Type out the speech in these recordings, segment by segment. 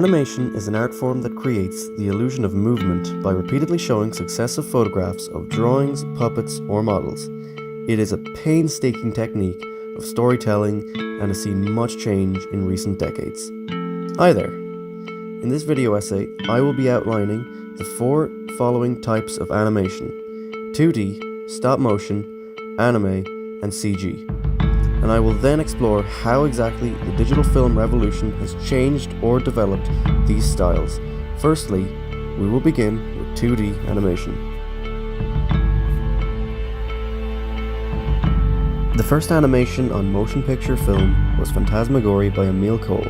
Animation is an art form that creates the illusion of movement by repeatedly showing successive photographs of drawings, puppets, or models. It is a painstaking technique of storytelling and has seen much change in recent decades. Hi there! In this video essay, I will be outlining the four following types of animation: 2D, stop motion, anime, and CG. And I will then explore how exactly the digital film revolution has changed or developed these styles. Firstly, we will begin with 2D animation. The first animation on motion picture film was Phantasmagorie by Emile Cole.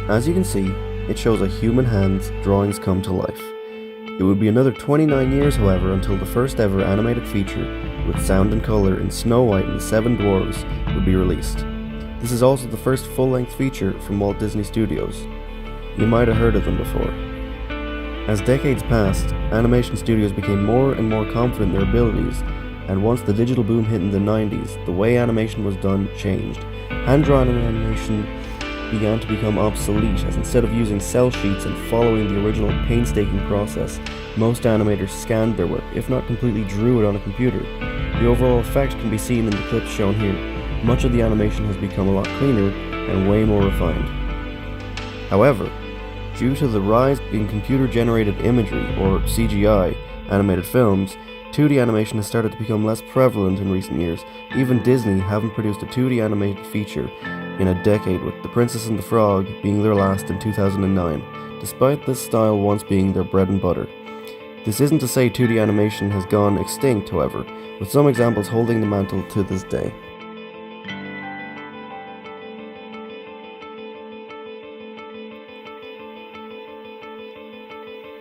As you can see, it shows a human hand's drawings come to life. It would be another 29 years, however, until the first ever animated feature with sound and colour in Snow White and the Seven Dwarfs would be released. This is also the first full-length feature from Walt Disney Studios. You might have heard of them before. As decades passed, animation studios became more and more confident in their abilities, and once the digital boom hit in the 90s, the way animation was done changed. Hand-drawn animation began to become obsolete, as instead of using cell sheets and following the original painstaking process, most animators scanned their work, if not completely drew it on a computer. The overall effect can be seen in the clips shown here. Much of the animation has become a lot cleaner and way more refined. However, due to the rise in computer-generated imagery, or CGI, animated films, 2D animation has started to become less prevalent in recent years. Even Disney haven't produced a 2D animated feature in a decade, with The Princess and the Frog being their last in 2009, despite this style once being their bread and butter. This isn't to say 2D animation has gone extinct, however, with some examples holding the mantle to this day.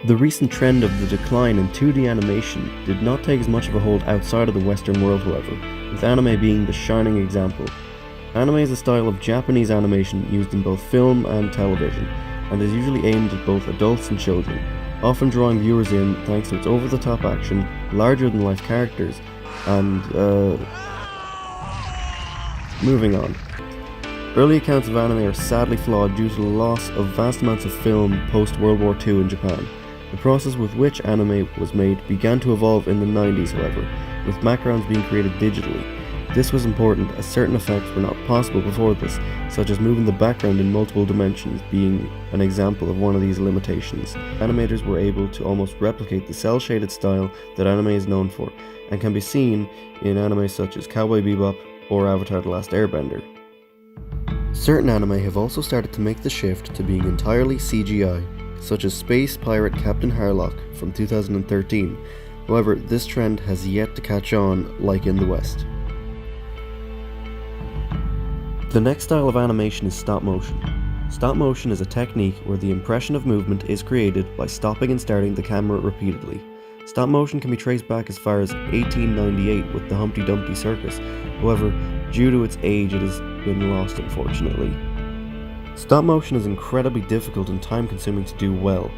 The recent trend of the decline in 2D animation did not take as much of a hold outside of the Western world, however, with anime being the shining example. Anime is a style of Japanese animation used in both film and television, and is usually aimed at both adults and children, often drawing viewers in thanks to its over-the-top action, larger-than-life characters, and moving on. Early accounts of anime are sadly flawed due to the loss of vast amounts of film post-World War II in Japan. The process with which anime was made began to evolve in the 90s, however, with backgrounds being created digitally. This was important as certain effects were not possible before this, such as moving the background in multiple dimensions being an example of one of these limitations. Animators were able to almost replicate the cel-shaded style that anime is known for, and can be seen in anime such as Cowboy Bebop or Avatar: The Last Airbender. Certain anime have also started to make the shift to being entirely CGI, such as Space Pirate Captain Harlock from 2013. However, this trend has yet to catch on like in the West. The next style of animation is stop motion. Stop motion is a technique where the impression of movement is created by stopping and starting the camera repeatedly. Stop motion can be traced back as far as 1898 with the Humpty Dumpty Circus. However, due to its age, it has been lost, unfortunately. Stop motion is incredibly difficult and time-consuming to do well.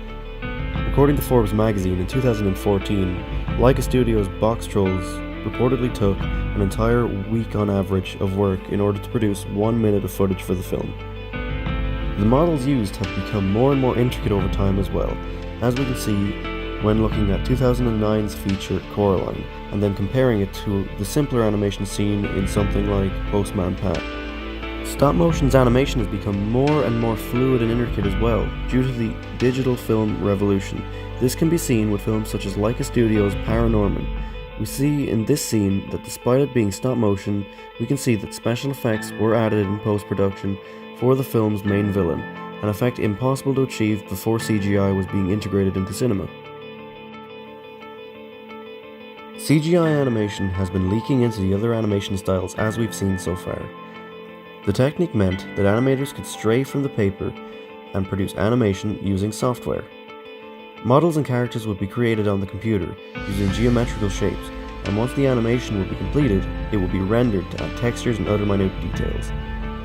According to Forbes magazine, in 2014, LAIKA Studios' Boxtrolls reportedly took an entire week on average of work in order to produce 1 minute of footage for the film. The models used have become more and more intricate over time as well, as we can see when looking at 2009's feature Coraline, and then comparing it to the simpler animation seen in something like Postman. Stop motion's animation has become more and more fluid and intricate as well, due to the digital film revolution. This can be seen with films such as LAIKA Studios' Paranorman. We see in this scene that despite it being stop motion, we can see that special effects were added in post-production for the film's main villain, an effect impossible to achieve before CGI was being integrated into cinema. CGI animation has been leaking into the other animation styles as we've seen so far. The technique meant that animators could stray from the paper and produce animation using software. Models and characters would be created on the computer using geometrical shapes, and once the animation would be completed, it would be rendered to add textures and other minute details.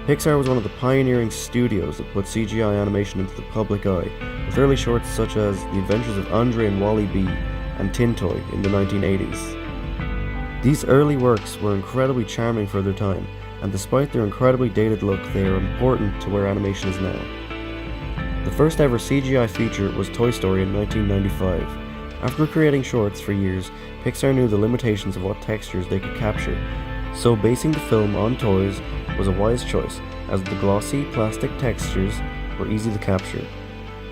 Pixar was one of the pioneering studios that put CGI animation into the public eye, with early shorts such as The Adventures of Andre and Wally B and Tin Toy in the 1980s. These early works were incredibly charming for their time, and despite their incredibly dated look, they are important to where animation is now. The first ever CGI feature was Toy Story in 1995. After creating shorts for years, Pixar knew the limitations of what textures they could capture, so basing the film on toys was a wise choice, as the glossy plastic textures were easy to capture.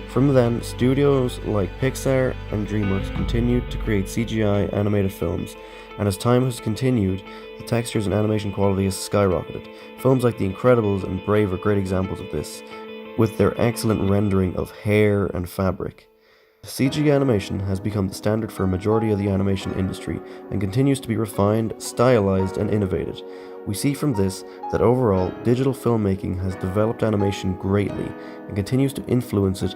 From then, studios like Pixar and DreamWorks continued to create CGI animated films, and as time has continued, the textures and animation quality has skyrocketed. Films like The Incredibles and Brave are great examples of this, with their excellent rendering of hair and fabric. CG animation has become the standard for a majority of the animation industry and continues to be refined, stylized, and innovated. We see from this that overall, digital filmmaking has developed animation greatly and continues to influence it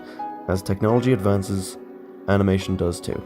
as technology advances, animation does too.